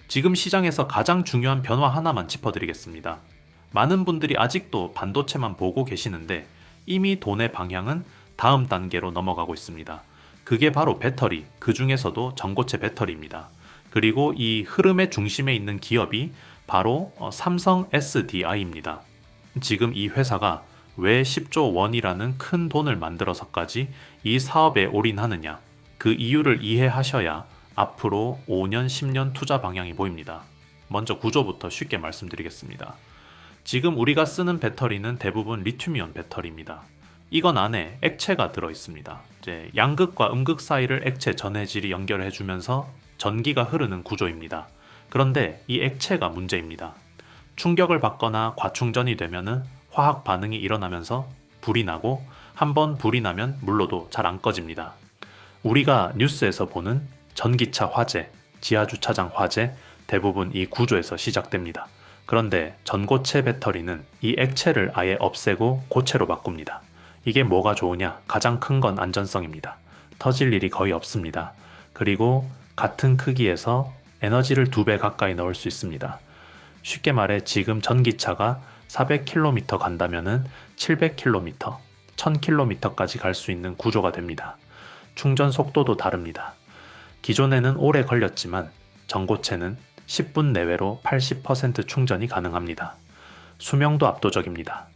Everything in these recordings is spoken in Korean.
지금 시장에서 가장 중요한 변화 하나만 짚어드리겠습니다. 많은 분들이 아직도 반도체만 보고 계시는데 이미 돈의 방향은 다음 단계로 넘어가고 있습니다. 그게 바로 배터리, 그 중에서도 전고체 배터리입니다. 그리고 이 흐름의 중심에 있는 기업이 바로 삼성 SDI입니다. 지금 이 회사가 왜 10조 원이라는 큰 돈을 만들어서까지 이 사업에 올인하느냐, 그 이유를 이해하셔야 앞으로 5년, 10년 투자 방향이 보입니다. 먼저 구조부터 쉽게 말씀드리겠습니다. 지금 우리가 쓰는 배터리는 대부분 리튬이온 배터리입니다. 이건 안에 액체가 들어 있습니다. 이제 양극과 음극 사이를 액체 전해질이 연결해 주면서 전기가 흐르는 구조입니다. 그런데 이 액체가 문제입니다. 충격을 받거나 과충전이 되면은 화학 반응이 일어나면서 불이 나고 한번 불이 나면 물로도 잘 안 꺼집니다. 우리가 뉴스에서 보는 전기차 화재, 지하주차장 화재 대부분 이 구조에서 시작됩니다. 그런데 전고체 배터리는 이 액체를 아예 없애고 고체로 바꿉니다. 이게 뭐가 좋으냐? 가장 큰 건 안전성입니다. 터질 일이 거의 없습니다. 그리고 같은 크기에서 에너지를 2배 가까이 넣을 수 있습니다. 쉽게 말해 지금 전기차가 400km 간다면은 700km, 1000km까지 갈 수 있는 구조가 됩니다. 충전 속도도 다릅니다. 기존에는 오래 걸렸지만 전고체는 10분 내외로 80% 충전이 가능합니다. 수명도 압도적입니다.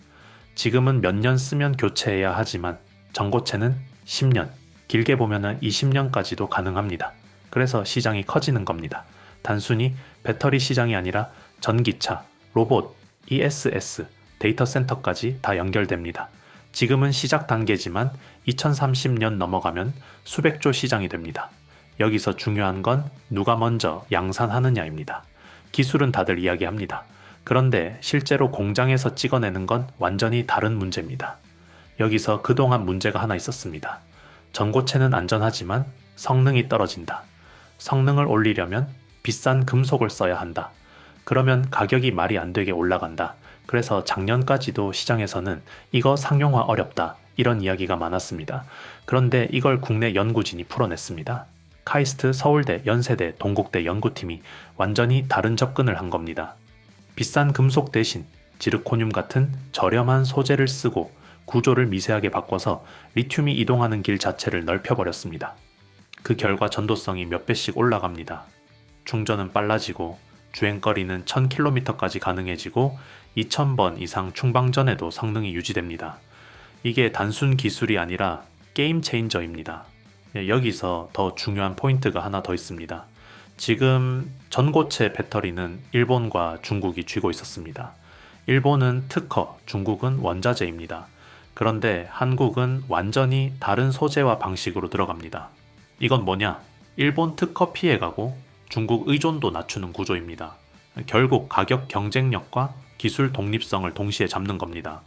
지금은 몇 년 쓰면 교체해야 하지만 전고체는 10년, 길게 보면 20년까지도 가능합니다. 그래서 시장이 커지는 겁니다. 단순히 배터리 시장이 아니라 전기차, 로봇, ESS, 데이터 센터까지 다 연결됩니다. 지금은 시작 단계지만 2030년 넘어가면 수백조 시장이 됩니다. 여기서 중요한 건 누가 먼저 양산하느냐입니다. 기술은 다들 이야기합니다. 그런데 실제로 공장에서 찍어내는 건 완전히 다른 문제입니다. 여기서 그동안 문제가 하나 있었습니다. 전고체는 안전하지만 성능이 떨어진다. 성능을 올리려면 비싼 금속을 써야 한다. 그러면 가격이 말이 안 되게 올라간다. 그래서 작년까지도 시장에서는 이거 상용화 어렵다. 이런 이야기가 많았습니다. 그런데 이걸 국내 연구진이 풀어냈습니다. 카이스트, 서울대, 연세대, 동국대 연구팀이 완전히 다른 접근을 한 겁니다. 비싼 금속 대신 지르코늄 같은 저렴한 소재를 쓰고 구조를 미세하게 바꿔서 리튬이 이동하는 길 자체를 넓혀버렸습니다. 그 결과 전도성이 몇 배씩 올라갑니다. 충전은 빨라지고 주행거리는 1000km까지 가능해지고 2000번 이상 충방 전에도 성능이 유지됩니다. 이게 단순 기술이 아니라 게임 체인저입니다. 여기서 더 중요한 포인트가 하나 더 있습니다. 지금 전고체 배터리는 일본과 중국이 쥐고 있었습니다. 일본은 특허, 중국은 원자재입니다. 그런데 한국은 완전히 다른 소재와 방식으로 들어갑니다. 이건 뭐냐? 일본 특허 피해가고 중국 의존도 낮추는 구조입니다. 결국 가격 경쟁력과 기술 독립성을 동시에 잡는 겁니다.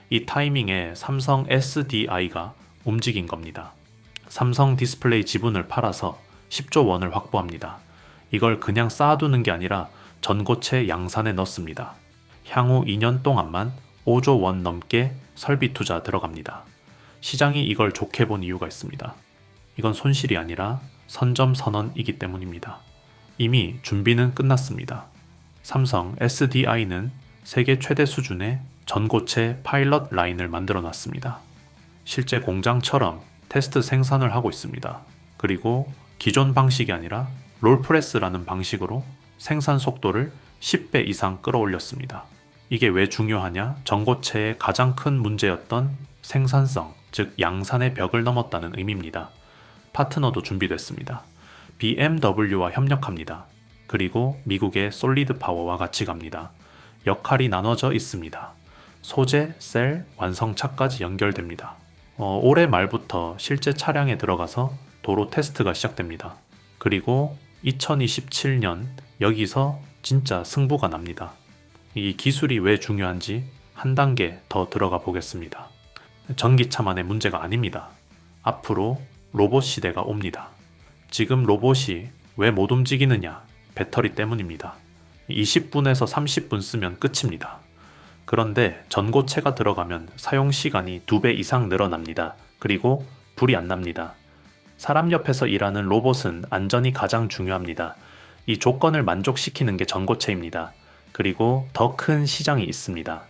이 타이밍에 삼성 SDI가 움직인 겁니다. 삼성 디스플레이 지분을 팔아서 10조 원을 확보합니다. 이걸 그냥 쌓아두는 게 아니라 전고체 양산에 넣습니다. 향후 2년 동안만 5조 원 넘게 설비 투자 들어갑니다. 시장이 이걸 좋게 본 이유가 있습니다. 이건 손실이 아니라 선점선언이기 때문입니다. 이미 준비는 끝났습니다. 삼성 SDI는 세계 최대 수준의 전고체 파일럿 라인을 만들어 놨습니다. 실제 공장처럼 테스트 생산을 하고 있습니다. 그리고 기존 방식이 아니라 롤프레스라는 방식으로 생산 속도를 10배 이상 끌어올렸습니다. 이게 왜 중요하냐? 전고체의 가장 큰 문제였던 생산성, 즉 양산의 벽을 넘었다는 의미입니다. 파트너도 준비됐습니다. BMW와 협력합니다. 그리고 미국의 솔리드 파워와 같이 갑니다. 역할이 나눠져 있습니다. 소재, 셀, 완성차까지 연결됩니다. 올해 말부터 실제 차량에 들어가서 도로 테스트가 시작됩니다. 그리고 2027년 여기서 진짜 승부가 납니다. 이 기술이 왜 중요한지 한 단계 더 들어가 보겠습니다. 전기차만의 문제가 아닙니다. 앞으로 로봇 시대가 옵니다. 지금 로봇이 왜 못 움직이느냐? 배터리 때문입니다. 20분에서 30분 쓰면 끝입니다. 그런데 전고체가 들어가면 사용 시간이 2배 이상 늘어납니다. 그리고 불이 안 납니다. 사람 옆에서 일하는 로봇은 안전이 가장 중요합니다. 이 조건을 만족시키는 게 전고체입니다. 그리고 더 큰 시장이 있습니다.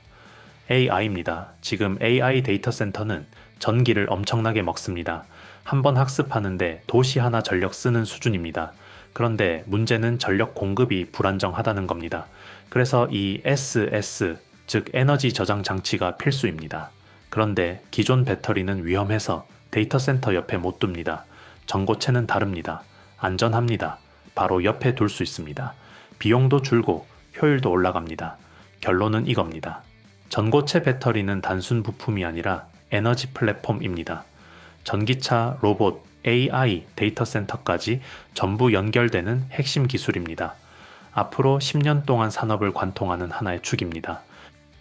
AI입니다. 지금 AI 데이터 센터는 전기를 엄청나게 먹습니다. 한번 학습하는데 도시 하나 전력 쓰는 수준입니다. 그런데 문제는 전력 공급이 불안정하다는 겁니다. 그래서 이 SS, 즉 에너지 저장 장치가 필수입니다. 그런데 기존 배터리는 위험해서 데이터 센터 옆에 못 둡니다. 전고체는 다릅니다. 안전합니다. 바로 옆에 둘 수 있습니다. 비용도 줄고 효율도 올라갑니다. 결론은 이겁니다. 전고체 배터리는 단순 부품이 아니라 에너지 플랫폼입니다. 전기차, 로봇, AI, 데이터 센터까지 전부 연결되는 핵심 기술입니다. 앞으로 10년 동안 산업을 관통하는 하나의 축입니다.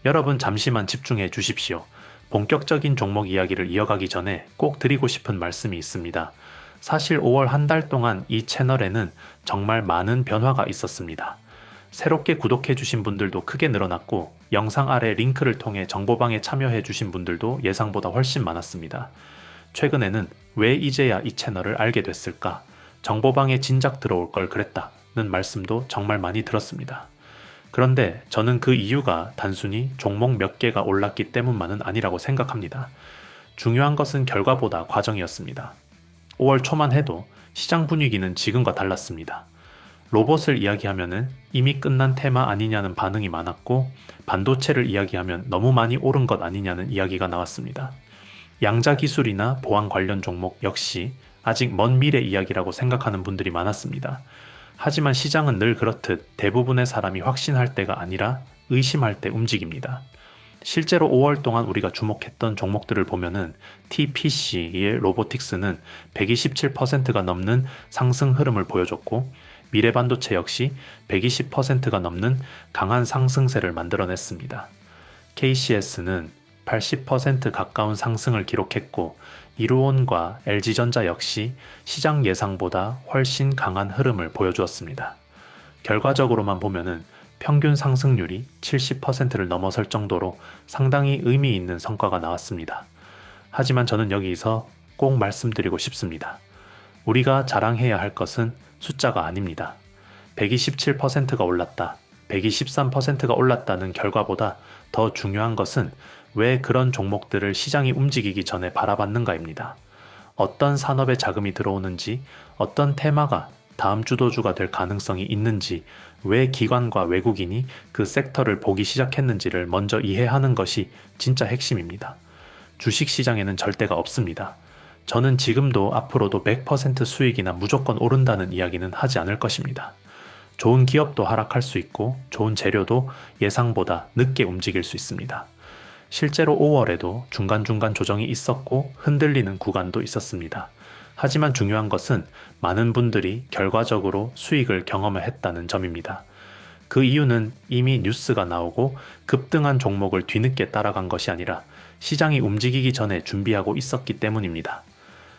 여러분 잠시만 집중해 주십시오. 본격적인 종목 이야기를 이어가기 전에 꼭 드리고 싶은 말씀이 있습니다. 사실 5월 한 달 동안 이 채널에는 정말 많은 변화가 있었습니다. 새롭게 구독해 주신 분들도 크게 늘어났고 영상 아래 링크를 통해 정보방에 참여해 주신 분들도 예상보다 훨씬 많았습니다. 최근에는 왜 이제야 이 채널을 알게 됐을까? 정보방에 진작 들어올 걸 그랬다는 말씀도 정말 많이 들었습니다. 그런데 저는 그 이유가 단순히 종목 몇 개가 올랐기 때문만은 아니라고 생각합니다. 중요한 것은 결과보다 과정이었습니다. 5월 초만 해도 시장 분위기는 지금과 달랐습니다. 로봇을 이야기하면 이미 끝난 테마 아니냐는 반응이 많았고 반도체를 이야기하면 너무 많이 오른 것 아니냐는 이야기가 나왔습니다. 양자 기술이나 보안 관련 종목 역시 아직 먼 미래 이야기라고 생각하는 분들이 많았습니다. 하지만 시장은 늘 그렇듯 대부분의 사람이 확신할 때가 아니라 의심할 때 움직입니다. 실제로 5월 동안 우리가 주목했던 종목들을 보면은 TPC의 로보틱스는 127%가 넘는 상승 흐름을 보여줬고 미래반도체 역시 120%가 넘는 강한 상승세를 만들어냈습니다. KCS는 80% 가까운 상승을 기록했고 이루온과 LG전자 역시 시장 예상보다 훨씬 강한 흐름을 보여주었습니다. 결과적으로만 보면은 평균 상승률이 70%를 넘어설 정도로 상당히 의미 있는 성과가 나왔습니다. 하지만 저는 여기서 꼭 말씀드리고 싶습니다. 우리가 자랑해야 할 것은 숫자가 아닙니다. 127%가 올랐다, 123%가 올랐다는 결과보다 더 중요한 것은 왜 그런 종목들을 시장이 움직이기 전에 바라봤는가입니다. 어떤 산업에 자금이 들어오는지, 어떤 테마가 다음 주도주가 될 가능성이 있는지, 왜 기관과 외국인이 그 섹터를 보기 시작했는지를 먼저 이해하는 것이 진짜 핵심입니다. 주식시장에는 절대가 없습니다. 저는 지금도 앞으로도 100% 수익이나 무조건 오른다는 이야기는 하지 않을 것입니다. 좋은 기업도 하락할 수 있고 좋은 재료도 예상보다 늦게 움직일 수 있습니다. 실제로 5월에도 중간중간 조정이 있었고 흔들리는 구간도 있었습니다. 하지만 중요한 것은 많은 분들이 결과적으로 수익을 경험했다는 점입니다. 그 이유는 이미 뉴스가 나오고 급등한 종목을 뒤늦게 따라간 것이 아니라 시장이 움직이기 전에 준비하고 있었기 때문입니다.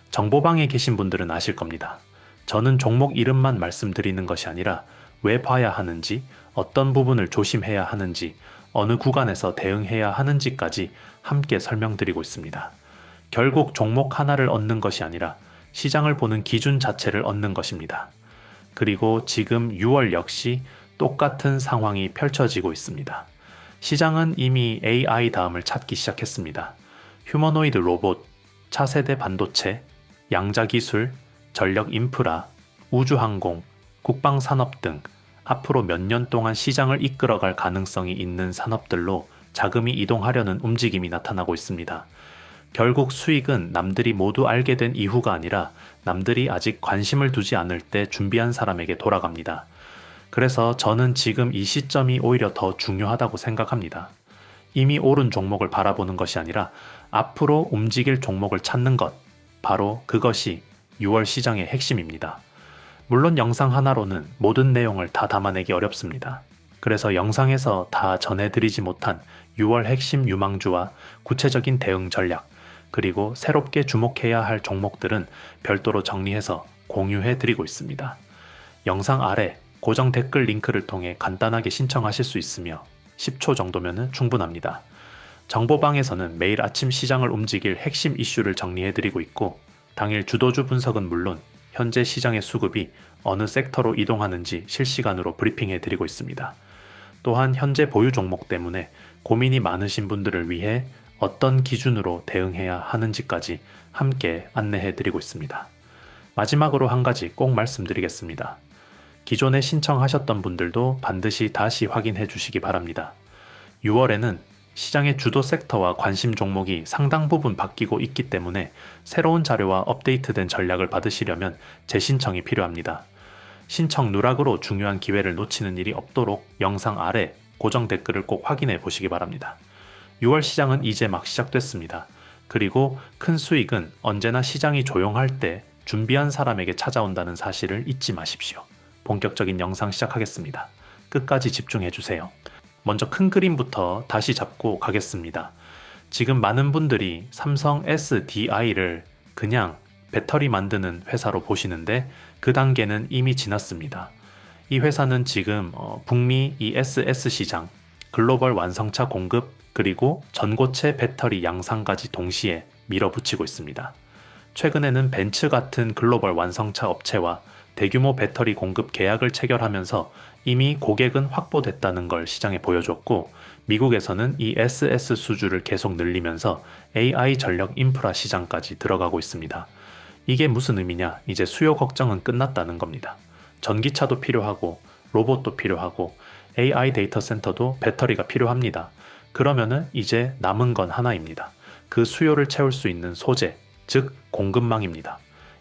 정보방에 계신 분들은 아실 겁니다. 저는 종목 이름만 말씀드리는 것이 아니라 왜 봐야 하는지, 어떤 부분을 조심해야 하는지, 어느 구간에서 대응해야 하는지까지 함께 설명드리고 있습니다. 결국 종목 하나를 얻는 것이 아니라 시장을 보는 기준 자체를 얻는 것입니다. 그리고 지금 6월 역시 똑같은 상황이 펼쳐지고 있습니다. 시장은 이미 AI 다음을 찾기 시작했습니다. 휴머노이드 로봇, 차세대 반도체, 양자기술, 전력 인프라, 우주항공, 국방산업 등 앞으로 몇 년 동안 시장을 이끌어갈 가능성이 있는 산업들로 자금이 이동하려는 움직임이 나타나고 있습니다. 결국 수익은 남들이 모두 알게 된 이후가 아니라 남들이 아직 관심을 두지 않을 때 준비한 사람에게 돌아갑니다. 그래서 저는 지금 이 시점이 오히려 더 중요하다고 생각합니다. 이미 오른 종목을 바라보는 것이 아니라 앞으로 움직일 종목을 찾는 것, 바로 그것이 6월 시장의 핵심입니다. 물론 영상 하나로는 모든 내용을 다 담아내기 어렵습니다. 그래서 영상에서 다 전해드리지 못한 6월 핵심 유망주와 구체적인 대응 전략, 그리고 새롭게 주목해야 할 종목들은 별도로 정리해서 공유해드리고 있습니다. 영상 아래 고정 댓글 링크를 통해 간단하게 신청하실 수 있으며 10초 정도면 충분합니다. 정보방에서는 매일 아침 시장을 움직일 핵심 이슈를 정리해드리고 있고 당일 주도주 분석은 물론 현재 시장의 수급이 어느 섹터로 이동하는지 실시간으로 브리핑해 드리고 있습니다. 또한 현재 보유 종목 때문에 고민이 많으신 분들을 위해 어떤 기준으로 대응해야 하는지까지 함께 안내해 드리고 있습니다. 마지막으로 한 가지 꼭 말씀드리겠습니다. 기존에 신청하셨던 분들도 반드시 다시 확인해 주시기 바랍니다. 6월에는 시장의 주도 섹터와 관심 종목이 상당 부분 바뀌고 있기 때문에 새로운 자료와 업데이트된 전략을 받으시려면 재신청이 필요합니다. 신청 누락으로 중요한 기회를 놓치는 일이 없도록 영상 아래 고정 댓글을 꼭 확인해 보시기 바랍니다. 6월 시장은 이제 막 시작됐습니다. 그리고 큰 수익은 언제나 시장이 조용할 때 준비한 사람에게 찾아온다는 사실을 잊지 마십시오. 본격적인 영상 시작하겠습니다. 끝까지 집중해 주세요. 먼저 큰 그림부터 다시 잡고 가겠습니다. 지금 많은 분들이 삼성 SDI를 그냥 배터리 만드는 회사로 보시는데 그 단계는 이미 지났습니다. 이 회사는 지금 북미 ESS 시장, 글로벌 완성차 공급, 그리고 전고체 배터리 양산까지 동시에 밀어붙이고 있습니다. 최근에는 벤츠 같은 글로벌 완성차 업체와 대규모 배터리 공급 계약을 체결하면서 이미 고객은 확보됐다는 걸 시장에 보여줬고, 미국에서는 이 SS 수주를 계속 늘리면서 AI 전력 인프라 시장까지 들어가고 있습니다. 이게 무슨 의미냐? 이제 수요 걱정은 끝났다는 겁니다. 전기차도 필요하고 로봇도 필요하고 AI 데이터 센터도 배터리가 필요합니다. 그러면은 이제 남은 건 하나입니다. 그 수요를 채울 수 있는 소재, 즉 공급망입니다.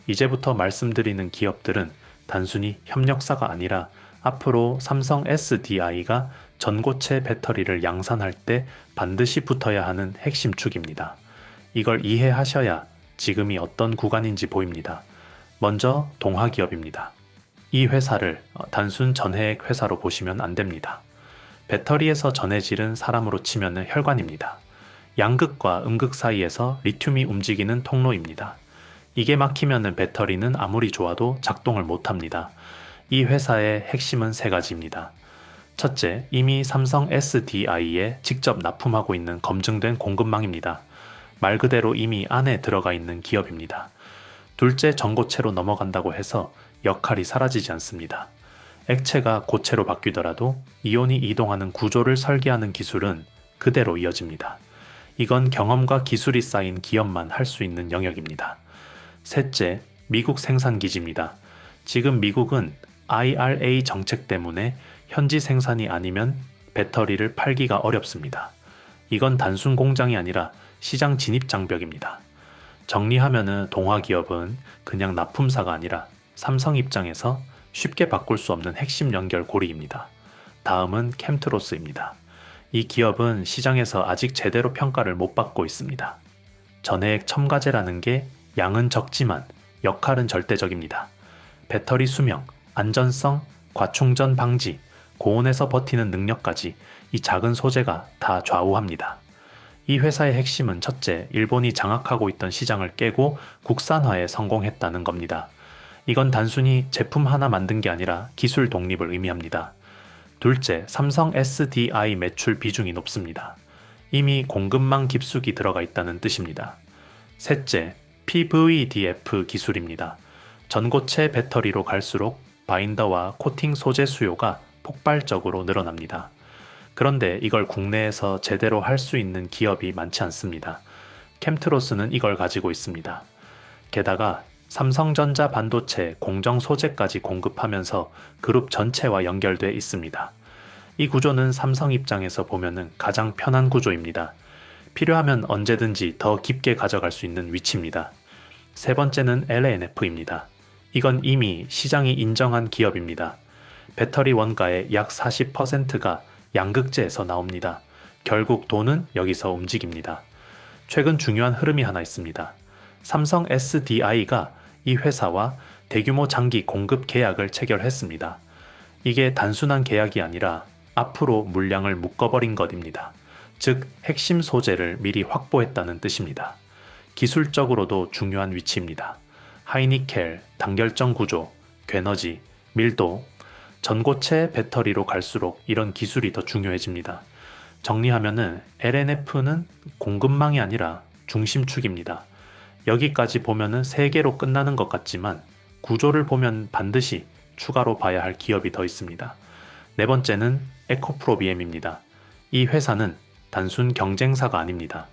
이제부터 말씀드리는 기업들은 단순히 협력사가 아니라 앞으로 삼성 SDI가 전고체 배터리를 양산할 때 반드시 붙어야 하는 핵심 축입니다. 이걸 이해하셔야 지금이 어떤 구간인지 보입니다. 먼저 동화기업입니다. 이 회사를 단순 전해액 회사로 보시면 안 됩니다. 배터리에서 전해질은 사람으로 치면 혈관입니다. 양극과 음극 사이에서 리튬이 움직이는 통로입니다. 이게 막히면 배터리는 아무리 좋아도 작동을 못합니다. 이 회사의 핵심은 세 가지입니다. 첫째, 이미 삼성 SDI에 직접 납품하고 있는 검증된 공급망입니다. 말 그대로 이미 안에 들어가 있는 기업입니다. 둘째, 전고체로 넘어간다고 해서 역할이 사라지지 않습니다. 액체가 고체로 바뀌더라도 이온이 이동하는 구조를 설계하는 기술은 그대로 이어집니다. 이건 경험과 기술이 쌓인 기업만 할 수 있는 영역입니다. 셋째, 미국 생산기지입니다. 지금 미국은 IRA 정책 때문에 현지 생산이 아니면 배터리를 팔기가 어렵습니다. 이건 단순 공장이 아니라 시장 진입 장벽입니다. 정리하면은 동화기업은 그냥 납품사가 아니라 삼성 입장에서 쉽게 바꿀 수 없는 핵심 연결고리입니다. 다음은 캠트로스입니다. 이 기업은 시장에서 아직 제대로 평가를 못 받고 있습니다. 전해액 첨가제라는 게 양은 적지만 역할은 절대적입니다. 배터리 수명, 안전성, 과충전 방지, 고온에서 버티는 능력까지 이 작은 소재가 다 좌우합니다. 이 회사의 핵심은 첫째, 일본이 장악하고 있던 시장을 깨고 국산화에 성공했다는 겁니다. 이건 단순히 제품 하나 만든 게 아니라 기술 독립을 의미합니다. 둘째, 삼성 SDI 매출 비중이 높습니다. 이미 공급망 깊숙이 들어가 있다는 뜻입니다. 셋째, PVDF 기술입니다. 전고체 배터리로 갈수록 바인더와 코팅 소재 수요가 폭발적으로 늘어납니다. 그런데 이걸 국내에서 제대로 할 수 있는 기업이 많지 않습니다. 캠트로스는 이걸 가지고 있습니다. 게다가 삼성전자 반도체 공정 소재까지 공급하면서 그룹 전체와 연결돼 있습니다. 이 구조는 삼성 입장에서 보면은 가장 편한 구조입니다. 필요하면 언제든지 더 깊게 가져갈 수 있는 위치입니다. 세 번째는 LNF입니다. 이건 이미 시장이 인정한 기업입니다. 배터리 원가의 약 40%가 양극재에서 나옵니다. 결국 돈은 여기서 움직입니다. 최근 중요한 흐름이 하나 있습니다. 삼성 SDI가 이 회사와 대규모 장기 공급 계약을 체결했습니다. 이게 단순한 계약이 아니라 앞으로 물량을 묶어버린 것입니다. 즉, 핵심 소재를 미리 확보했다는 뜻입니다. 기술적으로도 중요한 위치입니다. 하이니켈, 단결정 구조, 괴너지, 밀도, 전고체 배터리로 갈수록 이런 기술이 더 중요해집니다. 정리하면은 LNF는 공급망이 아니라 중심축입니다. 여기까지 보면은 3개로 끝나는 것 같지만 구조를 보면 반드시 추가로 봐야 할 기업이 더 있습니다. 네 번째는 에코프로비엠입니다. 이 회사는 단순 경쟁사가 아닙니다.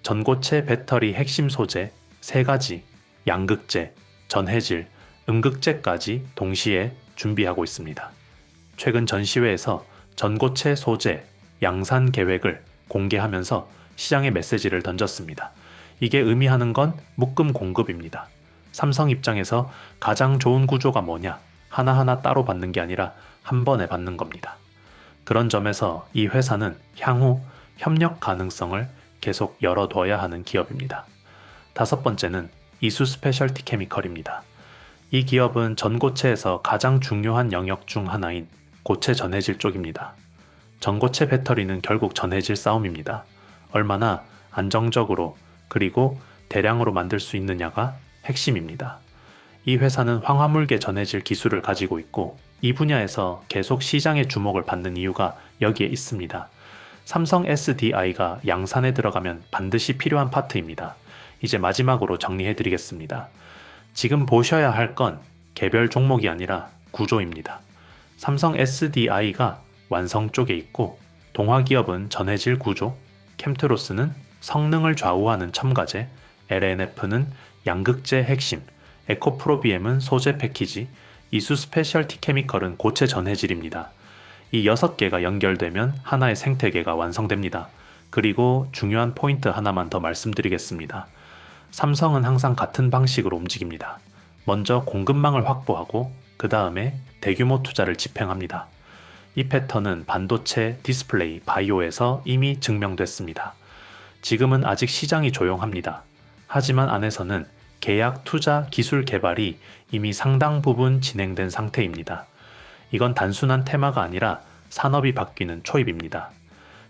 전고체 배터리 핵심 소재 3가지, 양극재, 전해질, 음극재까지 동시에 준비하고 있습니다. 최근 전시회에서 전고체 소재 양산 계획을 공개하면서 시장에 메시지를 던졌습니다. 이게 의미하는 건 묶음 공급입니다. 삼성 입장에서 가장 좋은 구조가 뭐냐? 하나하나 따로 받는 게 아니라 한 번에 받는 겁니다. 그런 점에서 이 회사는 향후 협력 가능성을 계속 열어둬야 하는 기업입니다. 다섯 번째는 이수 스페셜티 케미컬입니다. 이 기업은 전고체에서 가장 중요한 영역 중 하나인 고체 전해질 쪽입니다. 전고체 배터리는 결국 전해질 싸움입니다. 얼마나 안정적으로 그리고 대량으로 만들 수 있느냐가 핵심입니다. 이 회사는 황화물계 전해질 기술을 가지고 있고 이 분야에서 계속 시장의 주목을 받는 이유가 여기에 있습니다. 삼성 SDI가 양산에 들어가면 반드시 필요한 파트입니다. 이제 마지막으로 정리해드리겠습니다. 지금 보셔야 할 건 개별 종목이 아니라 구조입니다. 삼성 SDI가 완성 쪽에 있고 동화기업은 전해질 구조, 캠트로스는 성능을 좌우하는 첨가제, LNF는 양극재 핵심, 에코프로비엠은 소재 패키지, 이수 스페셜티 케미컬은 고체 전해질입니다. 이 6개가 연결되면 하나의 생태계가 완성됩니다. 그리고 중요한 포인트 하나만 더 말씀드리겠습니다. 삼성은 항상 같은 방식으로 움직입니다. 먼저 공급망을 확보하고 그 다음에 대규모 투자를 집행합니다. 이 패턴은 반도체, 디스플레이, 바이오에서 이미 증명됐습니다. 지금은 아직 시장이 조용합니다. 하지만 안에서는 계약, 투자, 기술 개발이 이미 상당 부분 진행된 상태입니다. 이건 단순한 테마가 아니라 산업이 바뀌는 초입입니다.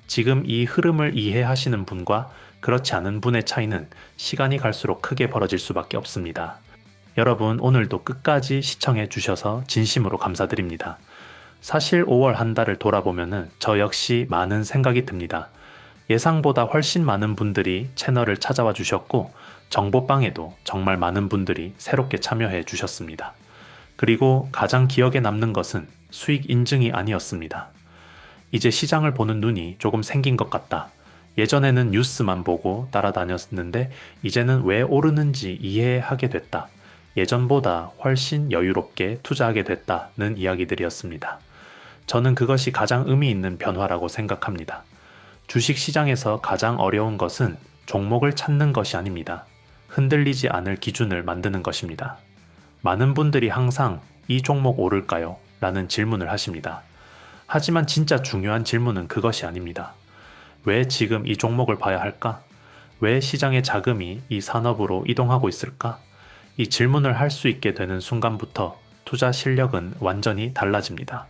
지금 이 흐름을 이해하시는 분과 그렇지 않은 분의 차이는 시간이 갈수록 크게 벌어질 수밖에 없습니다. 여러분 오늘도 끝까지 시청해 주셔서 진심으로 감사드립니다. 사실 5월 한 달을 돌아보면 저 역시 많은 생각이 듭니다. 예상보다 훨씬 많은 분들이 채널을 찾아와 주셨고 정보방에도 정말 많은 분들이 새롭게 참여해 주셨습니다. 그리고 가장 기억에 남는 것은 수익 인증이 아니었습니다. 이제 시장을 보는 눈이 조금 생긴 것 같다. 예전에는 뉴스만 보고 따라다녔는데 이제는 왜 오르는지 이해하게 됐다. 예전보다 훨씬 여유롭게 투자하게 됐다는 이야기들이었습니다. 저는 그것이 가장 의미 있는 변화라고 생각합니다. 주식시장에서 가장 어려운 것은 종목을 찾는 것이 아닙니다. 흔들리지 않을 기준을 만드는 것입니다. 많은 분들이 항상 이 종목 오를까요? 라는 질문을 하십니다. 하지만 진짜 중요한 질문은 그것이 아닙니다. 왜 지금 이 종목을 봐야 할까? 왜 시장의 자금이 이 산업으로 이동하고 있을까? 이 질문을 할 수 있게 되는 순간부터 투자 실력은 완전히 달라집니다.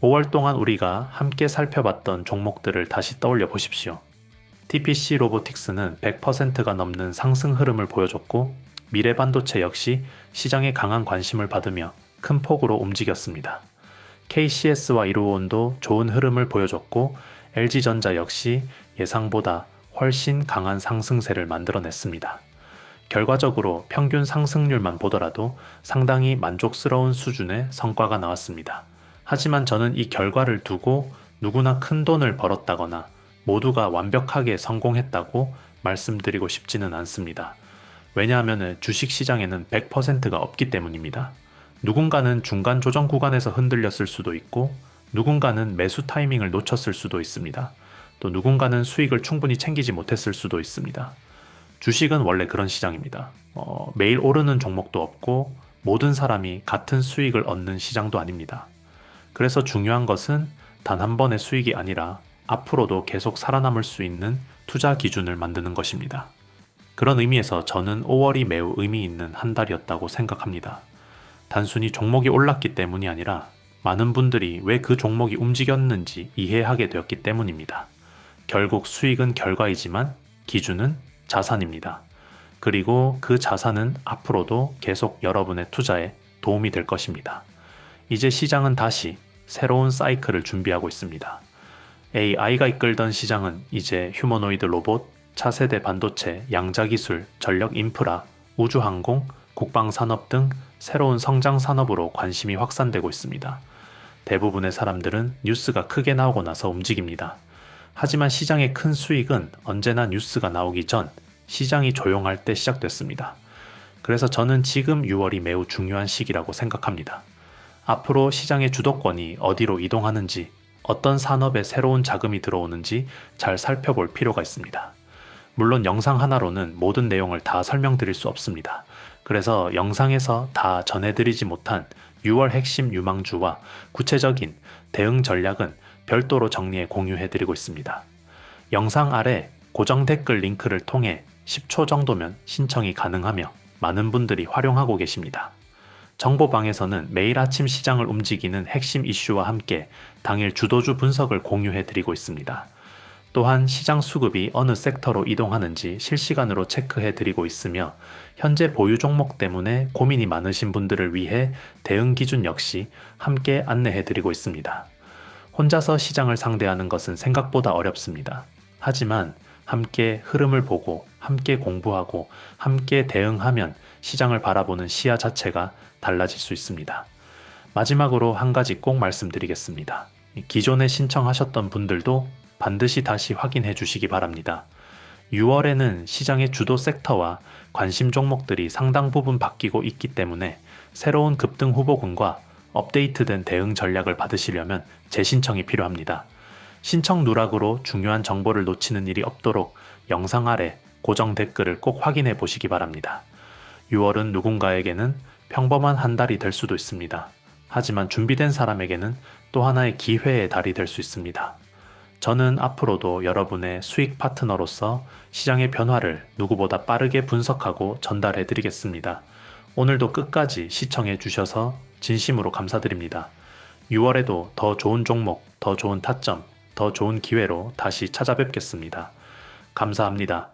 5월 동안 우리가 함께 살펴봤던 종목들을 다시 떠올려 보십시오. TPC 로보틱스는 100%가 넘는 상승 흐름을 보여줬고 미래반도체 역시 시장의 강한 관심을 받으며 큰 폭으로 움직였습니다. KCS와 이루온도 좋은 흐름을 보여줬고 LG전자 역시 예상보다 훨씬 강한 상승세를 만들어냈습니다. 결과적으로 평균 상승률만 보더라도 상당히 만족스러운 수준의 성과가 나왔습니다. 하지만 저는 이 결과를 두고 누구나 큰 돈을 벌었다거나 모두가 완벽하게 성공했다고 말씀드리고 싶지는 않습니다. 왜냐하면 주식시장에는 100%가 없기 때문입니다. 누군가는 중간 조정 구간에서 흔들렸을 수도 있고 누군가는 매수 타이밍을 놓쳤을 수도 있습니다. 또 누군가는 수익을 충분히 챙기지 못했을 수도 있습니다. 주식은 원래 그런 시장입니다. 매일 오르는 종목도 없고 모든 사람이 같은 수익을 얻는 시장도 아닙니다. 그래서 중요한 것은 단 한 번의 수익이 아니라 앞으로도 계속 살아남을 수 있는 투자 기준을 만드는 것입니다. 그런 의미에서 저는 5월이 매우 의미 있는 한 달이었다고 생각합니다. 단순히 종목이 올랐기 때문이 아니라 많은 분들이 왜 그 종목이 움직였는지 이해하게 되었기 때문입니다. 결국 수익은 결과이지만 기준은 자산입니다. 그리고 그 자산은 앞으로도 계속 여러분의 투자에 도움이 될 것입니다. 이제 시장은 다시 새로운 사이클을 준비하고 있습니다. AI가 이끌던 시장은 이제 휴머노이드 로봇, 차세대 반도체, 양자기술, 전력 인프라, 우주항공, 국방산업 등 새로운 성장 산업으로 관심이 확산되고 있습니다. 대부분의 사람들은 뉴스가 크게 나오고 나서 움직입니다. 하지만 시장의 큰 수익은 언제나 뉴스가 나오기 전 시장이 조용할 때 시작됐습니다. 그래서 저는 지금 6월이 매우 중요한 시기라고 생각합니다. 앞으로 시장의 주도권이 어디로 이동하는지, 어떤 산업에 새로운 자금이 들어오는지 잘 살펴볼 필요가 있습니다. 물론 영상 하나로는 모든 내용을 다 설명드릴 수 없습니다. 그래서 영상에서 다 전해드리지 못한 6월 핵심 유망주와 구체적인 대응 전략은 별도로 정리해 공유해드리고 있습니다. 영상 아래 고정 댓글 링크를 통해 10초 정도면 신청이 가능하며 많은 분들이 활용하고 계십니다. 정보방에서는 매일 아침 시장을 움직이는 핵심 이슈와 함께 당일 주도주 분석을 공유해드리고 있습니다. 또한 시장 수급이 어느 섹터로 이동하는지 실시간으로 체크해드리고 있으며 현재 보유 종목 때문에 고민이 많으신 분들을 위해 대응 기준 역시 함께 안내해드리고 있습니다. 혼자서 시장을 상대하는 것은 생각보다 어렵습니다. 하지만 함께 흐름을 보고 함께 공부하고 함께 대응하면 시장을 바라보는 시야 자체가 달라질 수 있습니다. 마지막으로 한 가지 꼭 말씀드리겠습니다. 기존에 신청하셨던 분들도 반드시 다시 확인해 주시기 바랍니다. 6월에는 시장의 주도 섹터와 관심 종목들이 상당 부분 바뀌고 있기 때문에 새로운 급등 후보군과 업데이트된 대응 전략을 받으시려면 재신청이 필요합니다. 신청 누락으로 중요한 정보를 놓치는 일이 없도록 영상 아래 고정 댓글을 꼭 확인해 보시기 바랍니다. 6월은 누군가에게는 평범한 한 달이 될 수도 있습니다. 하지만 준비된 사람에게는 또 하나의 기회의 달이 될 수 있습니다. 저는 앞으로도 여러분의 수익 파트너로서 시장의 변화를 누구보다 빠르게 분석하고 전달해 드리겠습니다. 오늘도 끝까지 시청해 주셔서 진심으로 감사드립니다. 6월에도 더 좋은 종목, 더 좋은 타점, 더 좋은 기회로 다시 찾아뵙겠습니다. 감사합니다.